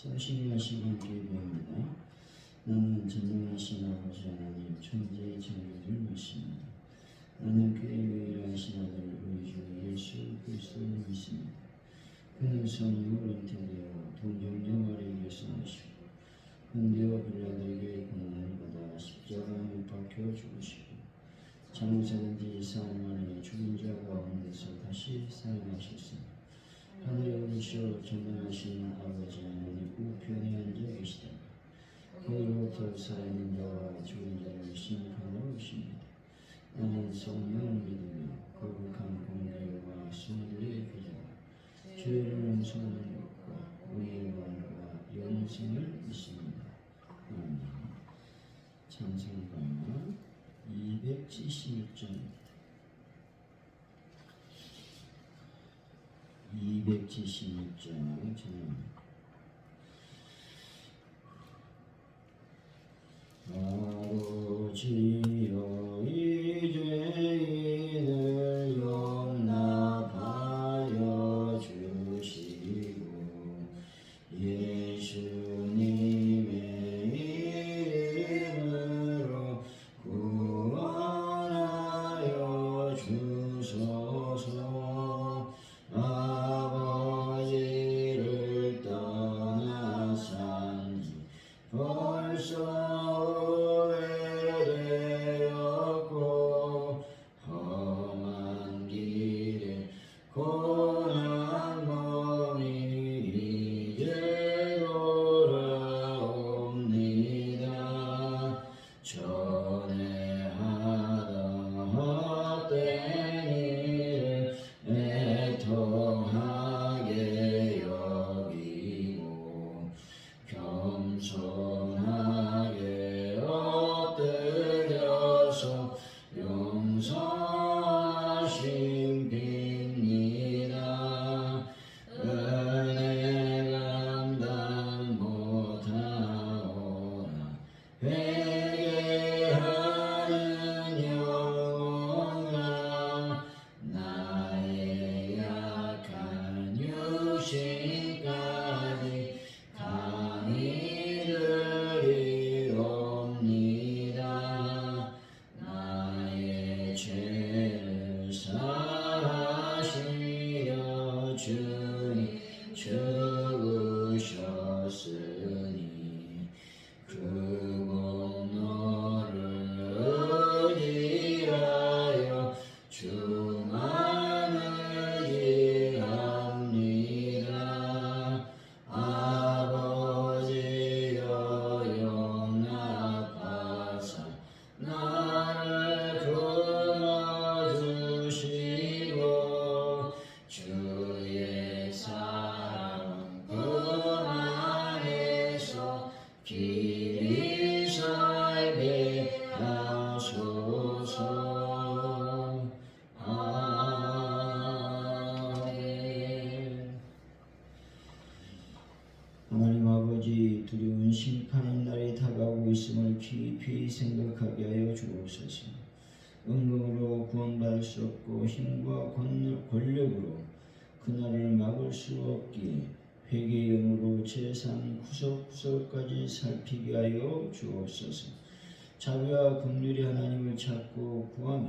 성심하신 함께입니다. 나는 전능하신 아버지 하나님 천지의 창조주를 믿습니다. 나는 그의 유일하신 아들 우리 주 예수 그리스도를 믿습니다. 그는 성령으로 잉태되어 동정녀 마리아에게서 나시고 본디오 빌라도에게 고난을 받아 십자가에 못 박혀 죽으시고 장사된 지 4일 만에 죽은 자 가운데서 다시 살아나셨습니다. 하늘에 오르시어 전능하신 아버지 하나님 우편에 앉아 계시다. 거기로부터 살아있는 자와 죽은 자를 심판하러 오십니다. 나는 성령을 믿으며 거룩한 공의와 순리의 교제와 죄를 용서하는 것과 우리의 구원과 영생을 믿습니다. 아멘. 찬송가 276장 276장 전합니다. 아버지여 이 죄인을 용납하여 주시고 예수님의 이름으로 구원하여 주소서. 아버지를 떠나 산지 벌써 오래되었고 험한 길에 고난 몸이 이제 돌아옵니다. 전에 하던 헛된 일을 애통하게 여기고 겸손하게 엎드려서 용서하심 빕니다. 은혜 감당 못하오나 회개하는 영혼아 나의 약한 육신까지 감히 드리옵니다. 나의 죄를 사하시려 주님 죽으셨으니 그 공로를 의지하여 주만을 의지합니다. 아버지여 용납하사 나를 품어주시고 주의 사랑 품 안에서 길이 살게 하소서. 아멘. 하나님 아버지, 두려운 심판의 날이 다가오고 있음을 깊이 생각하게 하여 주옵소서. 은금으로 구원받을 수 없고 힘과 권력으로 그날을 막을 수 없기에 회개의 영으로 제3 구석구석까지 살피게 하여 주옵소서. 자비와 긍휼의 하나님을 찾고 구하며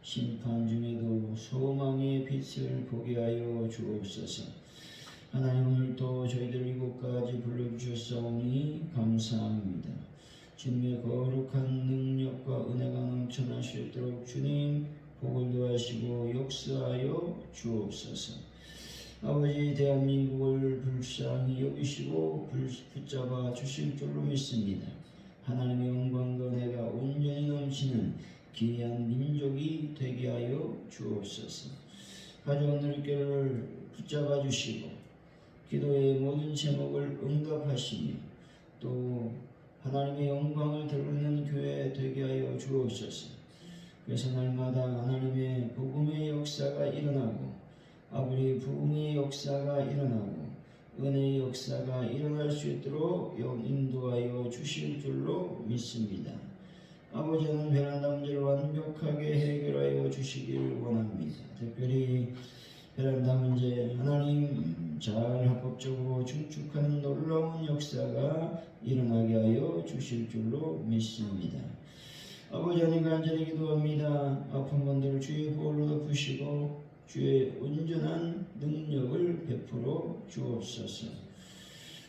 심판 중에도 소망의 빛을 보게 하여 주옵소서. 하나님, 오늘도 저희들 이곳까지 불러주셨사오니 감사합니다. 주님의 거룩한 능력과 은혜가 넘쳐날 수 있도록 주님 복을 더하시고 역사하여 주옵소서. 아버지, 대한민국을 불쌍히 여기시고 붙잡아 주실 줄로 믿습니다. 하나님의 영광과 은혜가 온전히 넘치는 귀한 민족이 되게 하여 주옵소서. 가져온 물결을 붙잡아 주시고 기도의 모든 제목을 응답하시며 또 하나님의 영광을 드러내는 교회 되게 하여 주옵소서. 그래서 날마다 하나님의 복음의 역사가 일어나고 아버지 부흥의 역사가 일어나고 은혜의 역사가 일어날 수 있도록 인도하여 주실 줄로 믿습니다. 아버지는 베란다 문제를 완벽하게 해결하여 주시길 원합니다. 특별히 베란다 문제, 하나님 잘 합법적으로 중축하는 놀라운 역사가 일어나게 하여 주실 줄로 믿습니다. 아버지 하나님 간절히 기도합니다. 아픈 분들을 주의 보혈로 덮으시고 주의 온전한 능력을 베풀어 주옵소서.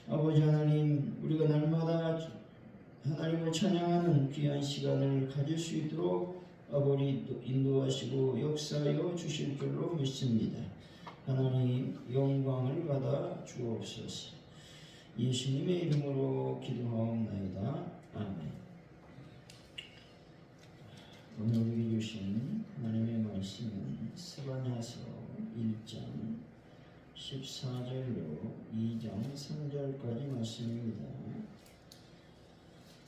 아버지 하나님, 우리가 날마다 하나님을 찬양하는 귀한 시간을 가질 수 있도록 아버지 인도하시고 역사하여 주실 줄로 믿습니다. 하나님 영광을 받아 주옵소서. 예수님의 이름으로 기도하옵나이다. 아멘. 오늘 우리에게 주신 하나님의 말씀은 스바냐서 1장 14절로 2장 3절까지 말씀입니다.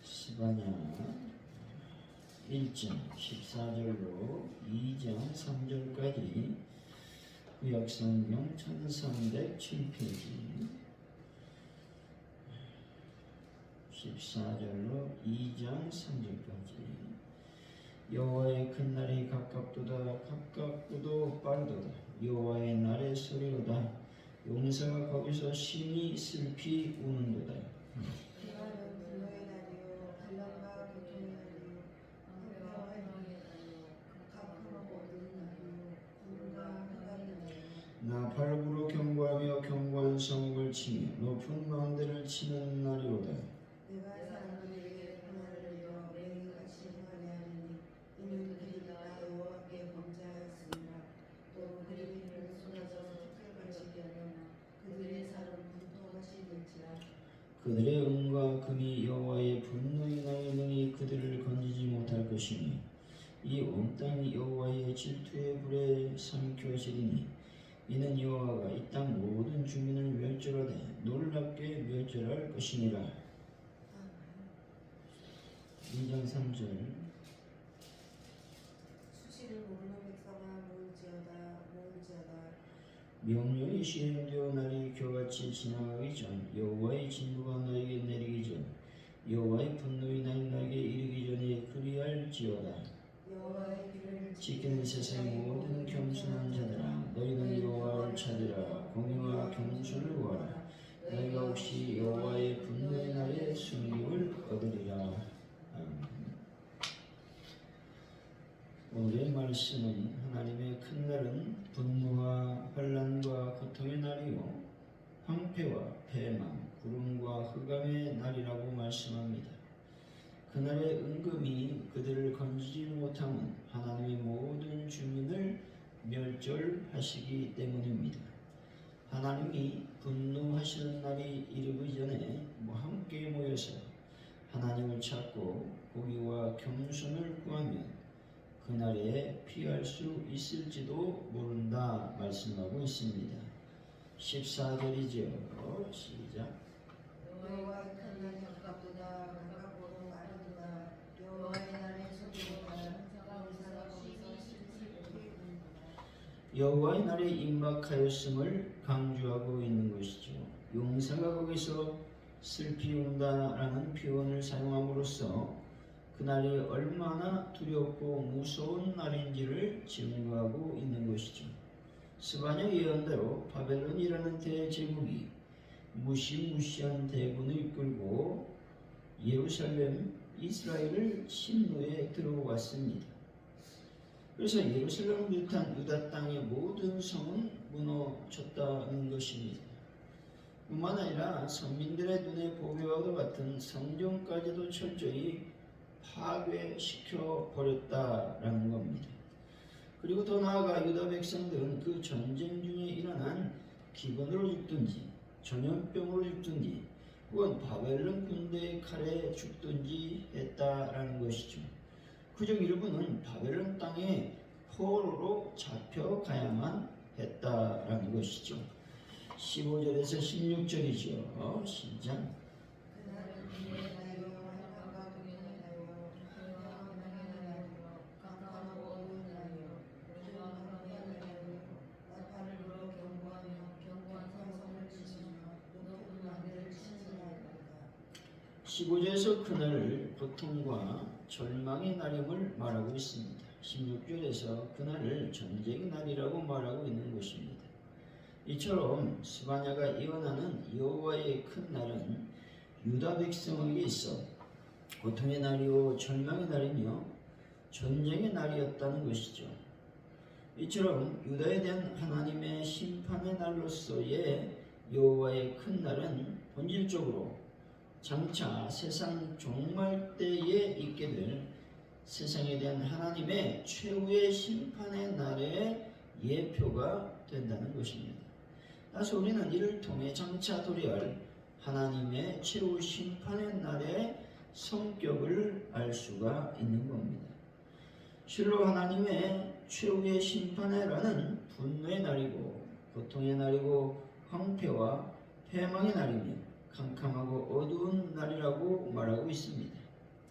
스바냐 1장 14절로 2장 3절까지 구약성경 1307페이지 14절로 2장 3절까지 여호와의 큰 날이 가깝도다 가깝고도 빠르도다 여호와의 날의 소리로다 용사가 거기서 심히 슬피 우는도다. 나 발부로 경고하며 견고한 성읍을 치며 높은 망대를 치는 날이로다. 내가 사람들에게 평안을 이어 맹인같이 행하게 하리니 이는 그들이 나 여호와께 범죄하였습니다. 또 그들의 피를 쏟아져서 흙을같이 되며 그들의 살은 분토같이 될지라. 그들의 은과 금이 여호와의 분노의 날에 능히 그들을 건지지 못할 것이니 이 온 땅이 여호와의 질투의 불에 삼켜지리니 이는 여호와가 이 땅 모든 주민을 멸절하되 놀랍게 멸절할 것이니라. 2장 3절 수치를 모르는 백성아 모을지어다. 명령이 시행되어 날이 겨같이 지나가기 전 여호와의 진노가 너에게 내리기 전 여호와의 분노의 날이 너에게 이르기 전에 그리할지어다. 여호와의 길을 지키는 세상의 모든 겸손한 자들아 너희는 여호와를 찾으라. 공의와 겸손을 구하라. 너희가 혹시 여호와의 분노의 날에 순교를 얻으리라. 오늘의 말씀은 하나님의 큰 날은 분노와 환난과 고통의 날이요 황폐와 패망, 구름과 흑암의 날이라고 말씀합니다. 그날의 은금이 그들을 건지지 못함은 하나님의 모든 주민을 멸절하시기 때문입니다. 하나님이 분노하시는 날이 이르기 전에 함께 모여서 하나님을 찾고 공의와 겸손을 구하면 그날에 피할 수 있을지도 모른다 말씀하고 있습니다. 14절이죠. 시작. 여호와의 큰 날이 가깝도다 가깝고도 빠르도다 여호와의 날의 소리로다 용사가 거기서 슬피 우는도다. 여호와의 날이 임박하였음을 강조하고 있는 것이죠. 용사가 거기서 슬피 운다라는 표현을 사용함으로써 그날이 얼마나 두렵고 무서운 날인지를 증거하고 있는 것이죠. 스바냐 예언대로 바벨론이라는 대제국이 무시무시한 대군을 이끌고 예루살렘, 이스라엘을 침노에 들어왔습니다. 그래서 예루살렘을 비롯한 유다 땅의 모든 성은 무너졌다는 것입니다. 뿐만 아니라 선민들의 눈에 보배와도 같은 성전까지도 철저히 파괴시켜 버렸다라는 겁니다. 그리고 더 나아가 유다 백성들은 그 전쟁 중에 일어난 기근으로 죽든지 전염병으로 죽든지 혹은 바벨론 군대의 칼에 죽든지 했다라는 것이죠. 그중 일부는 바벨론 땅에 포로로 잡혀가야만 했다라는 것이죠. 15절에서 16절이죠. 시작. 그날은 비에 나요 환난과 공연이 나요 평화와 평안이 나요 깜깜하고 어두운 날이요 요즘 밤에 나요 나팔을 불어 경고하며 견고한 성성을 치시며 높은 망대를 치는 날이다. 15절에서 그날을 고통과 절망의 날임을 말하고 있습니다. 16절에서 그날을 전쟁의 날이라고 말하고 있는 것입니다. 이처럼 스바냐가 예언하는 여호와의 큰 날은 유다 백성에게 있어 고통의 날이요 절망의 날이며 전쟁의 날이었다는 것이죠. 이처럼 유다에 대한 하나님의 심판의 날로서의 여호와의 큰 날은 본질적으로 장차 세상 종말 때에 있게 될 세상에 대한 하나님의 최후의 심판의 날의 예표가 된다는 것입니다. 따라서 우리는 이를 통해 장차 도래할 하나님의 최후 심판의 날의 성격을 알 수가 있는 겁니다. 실로 하나님의 최후의 심판의 날은 분노의 날이고 고통의 날이고 황폐와 패망의 날이며 캄캄하고 어두운 날이라고 말하고 있습니다.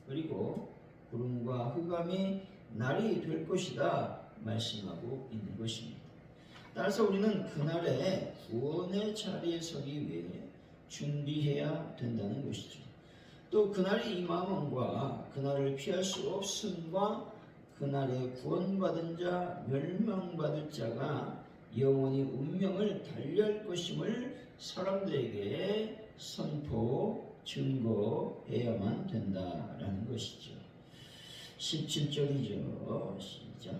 그리고 구름과 흑암이 날이 될 것이다 말씀하고 있는 것입니다. 따라서 우리는 그날에 구원의 자리에 서기 위해 준비해야 된다는 것이죠. 또 그날이 임함과 그날을 피할 수 없음과 그날에 구원받은 자, 멸망받을 자가 영원히 운명을 달리할 것임을 사람들에게 선포, 증거해야만 된다라는 것이죠. 17절이죠. 시작.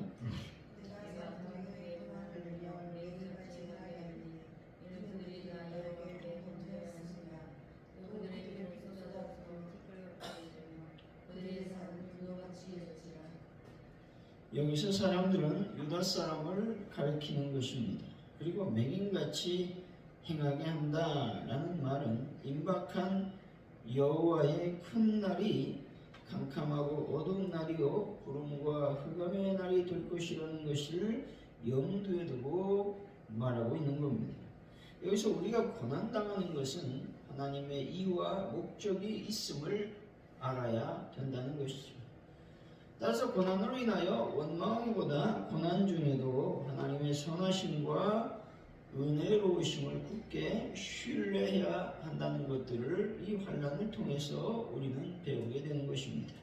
여기서 사람들은 유다 사람을 가리키는 것입니다. 그리고 맹인같이 행하게 한다라는 말은 임박한 여호와의 큰 날이 캄캄하고 어두운 날이요 구름과 흑암의 날이 될 것이라는 것을 염두에 두고 말하고 있는 겁니다. 여기서 우리가 고난당하는 것은 하나님의 이유와 목적이 있음을 알아야 된다는 것이죠. 따라서 고난으로 인하여 원망하기보다 고난 중에도 하나님의 선하심과 은혜로우심을 굳게 신뢰해야 한다는 것들을 이 환난을 통해서 우리는 배우게 되는 것입니다.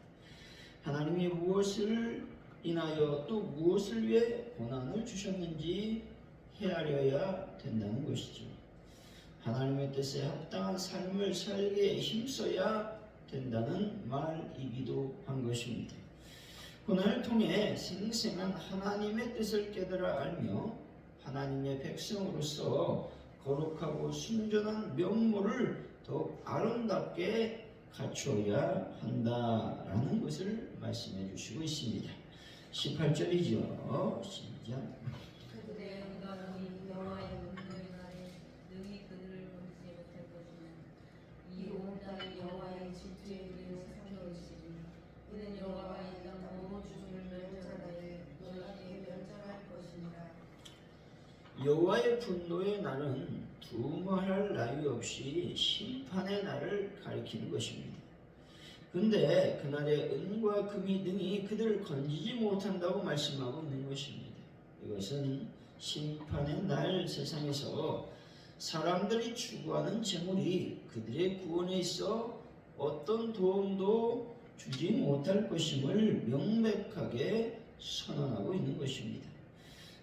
하나님이 무엇을 인하여 또 무엇을 위해 고난을 주셨는지 헤아려야 된다는 것이죠. 하나님의 뜻에 합당한 삶을 살기에 힘써야 된다는 말이기도 한 것입니다. 고난을 통해 생생한 하나님의 뜻을 깨달아 알며 하나님의 백성으로서 거룩하고 순전한 면모를 더욱 아름답게 갖춰야 한다라는 것을 말씀해 주시고 있습니다. 18절이죠. 시작. 그들의 은감이 여호와의 분노의 날에 능히 그들을 건지지 못할 것이며 이 온 땅이 여호와의 질투에 이르러 삼켜오시리니 이는 여호와가 이 땅 온 주를 멸절하되 놀랍게 멸절할 것이니라. 여호와의 분노의 날은 두말할 나위 없이 심판의 날을 가리키는 것입니다. 근데 그날에 은과 금이 능히 그들을 건지지 못한다고 말씀하고 있는 것입니다. 이것은 심판의 날 세상에서 사람들이 추구하는 재물이 그들의 구원에 있어 어떤 도움도 주지 못할 것임을 명백하게 선언하고 있는 것입니다.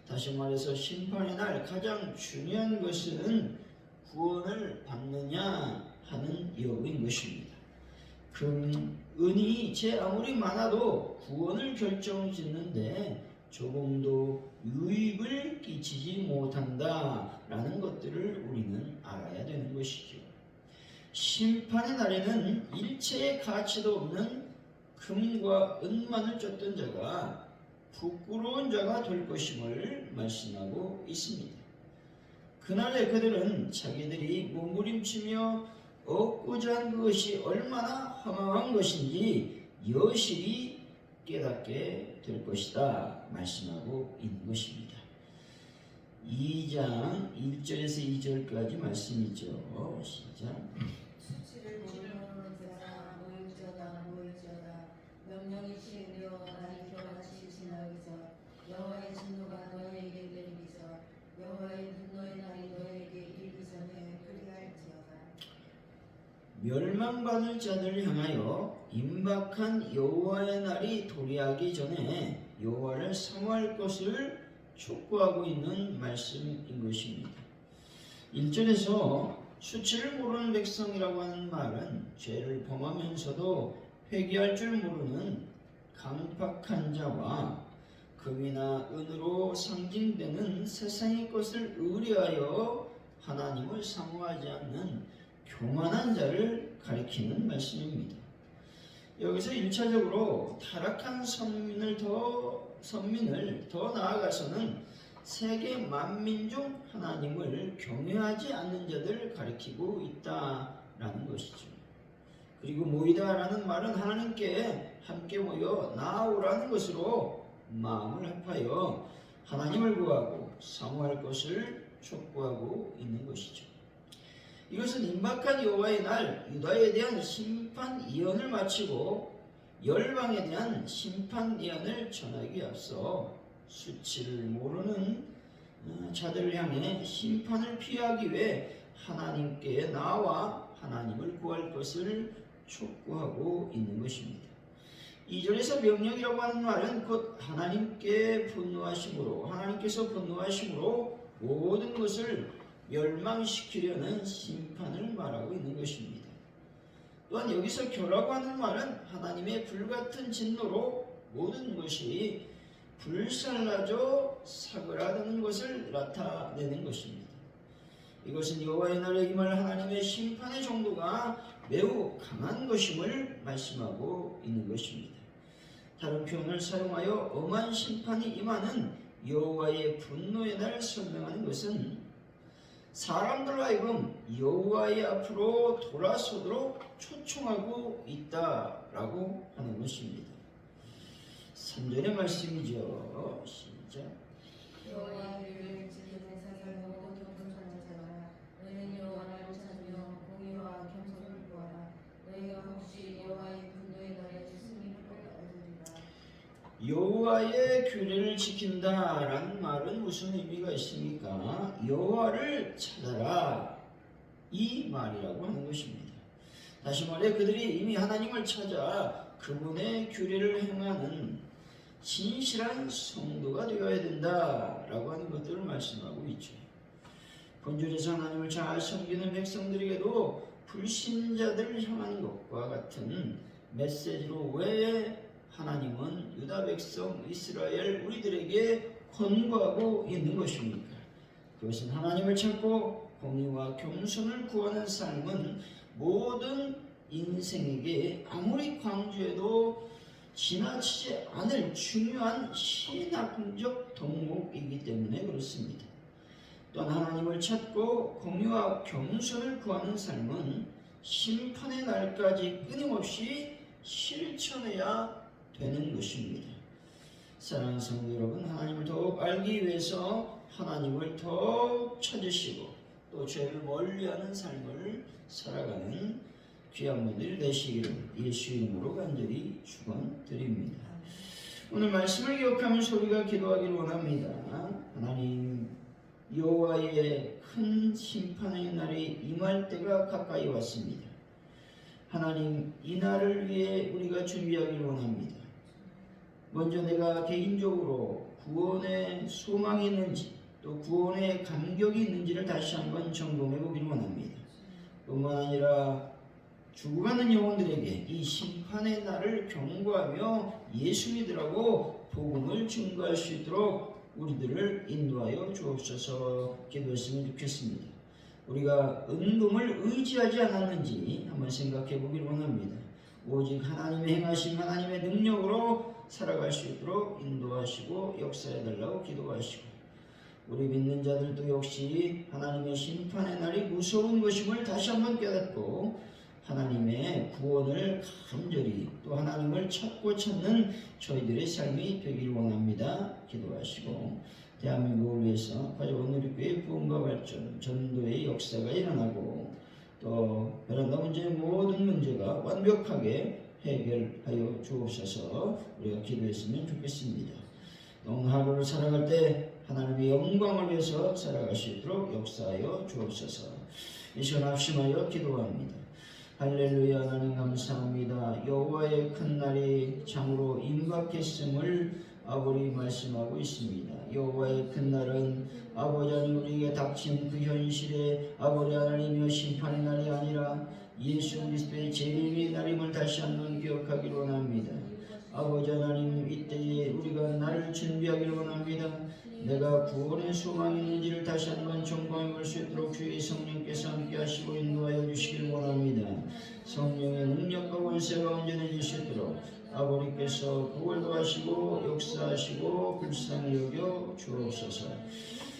다시 말해서 심판의 날 가장 중요한 것은 구원을 받느냐 하는 여부인 것입니다. 금, 은이 제 아무리 많아도 구원을 결정짓는데 조금도 유익을 끼치지 못한다라는 것들을 우리는 알아야 되는 것이죠. 심판의 날에는 일체의 가치도 없는 금과 은만을 쫓던 자가 부끄러운 자가 될 것임을 말씀하고 있습니다. 그날에 그들은 자기들이 몸부림치며 얻고자 한 그것이 얼마나 허망한 것인지 여실히 깨닫게 될 것이다 말씀하고 있는 것입니다. 2장 1절에서 2절까지 말씀이죠. 시작. 수치를 모르는 자가 모일지어다 명령이 시행되어 날이 겨같이 지나기서 여호와의 진노가 너희에게 내리기서 여호와의 분노의 날이 너희에게 이르기 전에 그리할지어다. 멸망받을 자들을 향하여 임박한 여호와의 날이 도래하기 전에 여호와를 사모할 것을 촉구하고 있는 말씀인 것입니다. 1절에서 수치를 모르는 백성이라고 하는 말은 죄를 범하면서도 회개할 줄 모르는 강팍한 자와 금이나 은으로 상징되는 세상의 것을 의뢰하여 하나님을 사모하지 않는 교만한 자를 가리키는 말씀입니다. 여기서 1차적으로 타락한 선민을 더 나아가서는 세계 만민 중 하나님을 경외하지 않는 자들을 가리키고 있다라는 것이죠. 그리고 모이다라는 말은 하나님께 함께 모여 나아오라는 것으로 마음을 합하여 하나님을 구하고 사모할 것을 촉구하고 있는 것이죠. 이것은 임박한 여호와의 날 유다에 대한 심판 예언을 마치고 열방에 대한 심판 예언을 전하기에 앞서 수치를 모르는 자들을 향해 심판을 피하기 위해 하나님께 나와 하나님을 구할 것을 촉구하고 있는 것입니다. 2절에서 명령이라고 하는 말은 곧 하나님께서 분노하심으로 모든 것을 멸망시키려는 심판을 말하고 있는 것입니다. 또한 여기서 겨라고 하는 말은 하나님의 불같은 진노로 모든 것이 불살라져 사그라드는 것을 나타내는 것입니다. 이것은 여호와의 날에 임할 하나님의 심판의 정도가 매우 강한 것임을 말씀하고 있는 것입니다. 다른 표현을 사용하여 엄한 심판이 임하는 여호와의 분노의 날을 설명하는 것은 사람들로 하여금 여호와의 앞으로 돌아서도록 초청하고 있다라고 하는 것입니다. 3절의 말씀이죠. 시작. 여호와의 규례를 지키는 세상 모든 겸손한 자들아, 너희는 여호와를 찾으며 공의와 겸손을 구하라. 너희가 혹시 여호와의 분노의 날에 승리를 얻으리라. 여호와의 규례를 지킨다라는 말은 무슨 의미가 있습니까? 여호와를 찾아라, 이 말이라고 하는 것입니다. 다시 말해 그들이 이미 하나님을 찾아 그분의 규례를 행하는 진실한 성도가 되어야 된다라고 하는 것들을 말씀하고 있죠. 본절에서 하나님을 잘 섬기는 백성들에게도 불신자들을 향하는 것과 같은 메시지로 왜 하나님은 유다 백성 이스라엘 우리들에게 권고하고 있는 것입니까? 그것은 하나님을 찾고 공의와 겸손을 구하는 삶은 모든 인생에게 아무리 강조해도 지나치지 않을 중요한 신앙적 덕목이기 때문에 그렇습니다. 또한 하나님을 찾고 공의와 겸손을 구하는 삶은 심판의 날까지 끊임없이 실천해야 되는 것입니다. 사랑하는 성도 여러분, 하나님을 더욱 알기 위해서 하나님을 더욱 찾으시고 또 죄를 멀리하는 삶을 살아가는 귀한 분들이 되시기를 예수 이름으로 간절히 축원드립니다. 오늘 말씀을 기억하면서 우리가 기도하기를 원합니다. 하나님, 여호와의 큰 심판의 날이 임할 때가 가까이 왔습니다. 하나님, 이 날을 위해 우리가 준비하기를 원합니다. 먼저 내가 개인적으로 구원의 소망이 있는지 또 구원의 감격이 있는지를 다시 한번 점검해 보기를 원합니다. 뿐만 아니라 죽어가는 영혼들에게 이 심판의 날을 경고하며 예수 믿으라고 복음을 증거할 수 있도록 우리들을 인도하여 주옵소서. 기도했으면 좋겠습니다. 우리가 은금을 의지하지 않았는지 한번 생각해 보기를 원합니다. 오직 하나님의 행하심, 하나님의 능력으로 살아갈 수 있도록 인도하시고 역사해 달라고 기도하시고, 우리 믿는 자들도 역시 하나님의 심판의 날이 무서운 것임을 다시 한번 깨닫고 하나님의 구원을 간절히 또 하나님을 찾고 찾는 저희들의 삶이 되길 원합니다. 기도하시고 대한민국을 위해서 가져온 우리 교회 부흥과 발전, 전도의 역사가 일어나고 또 베란다 문제의 모든 문제가 완벽하게 해결하여 주옵소서. 우리가 기도했으면 좋겠습니다. 오늘 하루를 살아갈 때 하나님의 영광을 위해서 살아갈 수 있도록 역사하여 주옵소서. 이 시간 합심하여 기도합니다. 할렐루야. 하나님 감사합니다. 여호와의 큰 날이 참으로 임박했음을 아버지 말씀하고 있습니다. 여호와의 큰 날은 아버지 하나님 우리에게 닥친 그 현실에 아버지 하나님이여 심판의 날이 아니라 예수 그리스도의 재림의 날임을 다시 한번 기억하기를 원합니다. 아버지 하나님 이때에 우리가 나를 준비하기를 원합니다. 내가 구원의 소망이 있는지를 다시 한번 점검해 볼 수 있도록 주의 성령께서 함께 하시고 인도하여 주시길 원합니다. 성령의 능력과 권세가 온전해질 수 있도록 아버지께서 그걸 도하시고 역사하시고 불쌍히 여겨 주옵소서.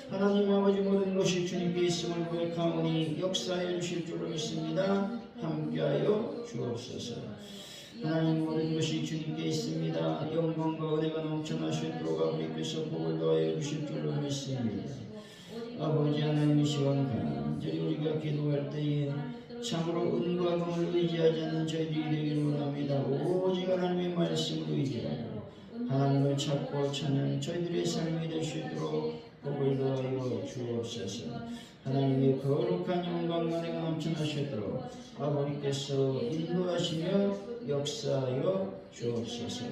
하나님 아버지 모든 것이 주님께 있음을 고백하오니 역사해 주실 줄로 믿습니다. 함께하여 주옵소서. 하나님 모든 것이 주님께 있습니다. 영광과 은혜가 넘쳐나시도록 아버지께서 복을 더하여 주실 줄로 믿습니다. 아버지 하나님 이 시간 간절히 우리가 기도할 때에 참으로 은과 금을 의지하지 않는 저희들이 되기를 원합니다. 오직 하나님의 말씀으로 의지하고 하나님을 찾고 찾는 저희들의 삶이 될 수 있도록 복을 더하여 주옵소서. 하나님의 거룩한 영광과 은혜가 넘쳐나시도록 아버지께서 인도하시며 역사하여 주옵소서.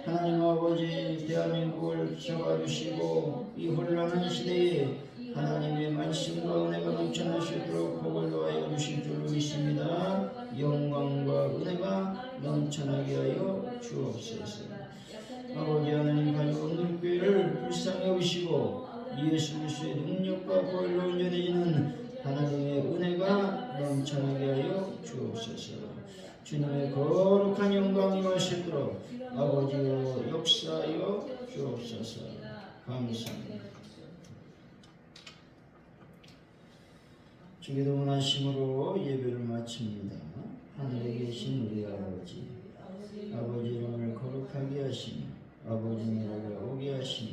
하나님 아버지 대한민국을 잡아주시고 이 혼란한 시대에 하나님의 말씀과 은혜가 넘쳐나시도록 복을 더하여 주실 줄로 믿습니다. 영광과 은혜가 넘쳐나게 하여 주옵소서. 아버지 하나님 가지고 오늘 교회를 불쌍히 여기시고 예수 그리스도의 능력과 보혈로 온전해지는 하나님의 은혜가 넘쳐나게 하여 주옵소서. 주님의 거룩한 영광이 마시도록 아버지여 역사하여 주옵소서. 감사합니다. 주기도 원하심으로 예배를 마칩니다. 하늘에 계신 우리 아버지, 아버지 이름을 거룩하게 하시며 아버지 나라가 오게 하시며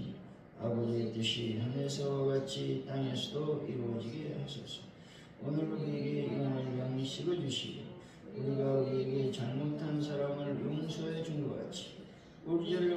아버지의 뜻이 하늘에서와 같이 땅에서도 이루어지게 하소서. 오늘 우리에게 일용할 양식을 주시고 우리가 우리에게 잘못한 사람을 용서해 준 것 같이 우리 죄를